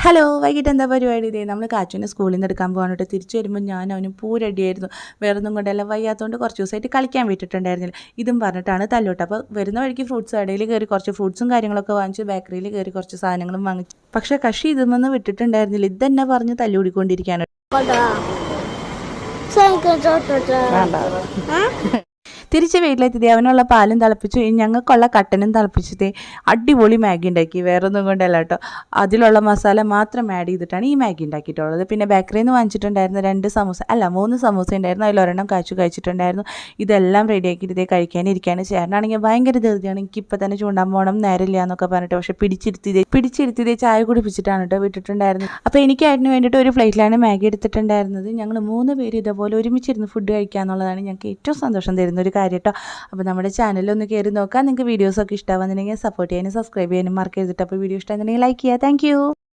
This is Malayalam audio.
ഹലോ വൈകിട്ട് എന്താ പരിപാടി? ഇതേ നമ്മൾ കാച്ചുവിനെ സ്കൂളിൽ നിന്ന് എടുക്കാൻ പോകാനായിട്ട് തിരിച്ചു വരുമ്പോൾ ഞാൻ അവന് പൂരടിയായിരുന്നു. വേറൊന്നും കൊണ്ടല്ല, വയ്യാത്തതുകൊണ്ട് കുറച്ച് ദിവസമായിട്ട് കളിക്കാൻ വിട്ടിട്ടുണ്ടായിരുന്നില്ല. ഇതും പറഞ്ഞിട്ടാണ് തല്ലോട്ട്. അപ്പോൾ വരുന്ന വഴിക്ക് ഫ്രൂട്ട്സ് കടയിൽ കയറി കുറച്ച് ഫ്രൂട്ട്സും കാര്യങ്ങളൊക്കെ വാങ്ങിച്ചു, ബേക്കറിയിൽ കയറി കുറച്ച് സാധനങ്ങളും വാങ്ങിച്ചു. പക്ഷേ കക്ഷി ഇതൊന്നും വിട്ടിട്ടുണ്ടായിരുന്നില്ല. ഇതന്നെ പറഞ്ഞ് തല്ലുകൂടിക്കൊണ്ടിരിക്കുകയാണ്. തിരിച്ച് വീട്ടിലെത്തി അവനുള്ള പാലും തിളപ്പിച്ചു, ഞങ്ങൾക്കുള്ള കട്ടനും തിളപ്പിച്ചത് അടിപൊളി മാഗി ഉണ്ടാക്കി. വേറൊന്നും കൊണ്ടല്ല കേട്ടോ, അതിലുള്ള മസാല മാത്രം ആഡ് ചെയ്തിട്ടാണ് ഈ മാഗി ഉണ്ടാക്കിയിട്ടുള്ളത്. പിന്നെ ബേക്കറിയിൽ നിന്ന് വാങ്ങിച്ചിട്ടുണ്ടായിരുന്നു 3 സമൂസ ഉണ്ടായിരുന്നു. അതിലൊരെണ്ണം കഴിച്ചിട്ടുണ്ടായിരുന്നു. ഇതെല്ലാം റെഡിയാക്കിയിട്ട് കഴിക്കാനിരിക്കുകയാണ്. ചേട്ടനാണെങ്കിൽ ഭയങ്കര ധൃതിയാണ്, എനിക്കിപ്പോൾ തന്നെ ചൂണ്ടാൻ പോകണം, നേരമില്ല എന്നൊക്കെ പറഞ്ഞിട്ട്. പക്ഷേ പിടിച്ചിരുത്തിയതേ ചായ കുടിപ്പിച്ചിട്ടാണ് കേട്ടോ വിട്ടിട്ടുണ്ടായിരുന്നത്. അപ്പോൾ എനിക്കായിരുന്നു വേണ്ടിയിട്ട് ഒരു പ്ലേറ്റിലാണ് മാഗി എടുത്തിട്ടുണ്ടായിരുന്നത്. ഞങ്ങൾ 3 പേര് ഇതേപോലെ ഒരുമിച്ചിരുന്ന് ഫുഡ് കഴിക്കുക എന്നുള്ളതാണ് ഞങ്ങൾക്ക് ഏറ്റവും സന്തോഷം തരുന്ന ഒരു കാര്യം കേട്ടോ. അപ്പോൾ നമ്മുടെ ചാനലൊന്ന് കയറി നോക്കാം. നിങ്ങൾക്ക് വീഡിയോസൊക്കെ ഇഷ്ടമാകുന്നുണ്ടെങ്കിൽ സപ്പോർട്ട് ചെയ്യാനും സബ്സ്ക്രൈബ് ചെയ്യാനും മറക്കരുത്. അപ്പോൾ വീഡിയോ ഇഷ്ടമാണെന്നുണ്ടെങ്കിൽ ലൈക്ക് ചെയ്യുക. താങ്ക്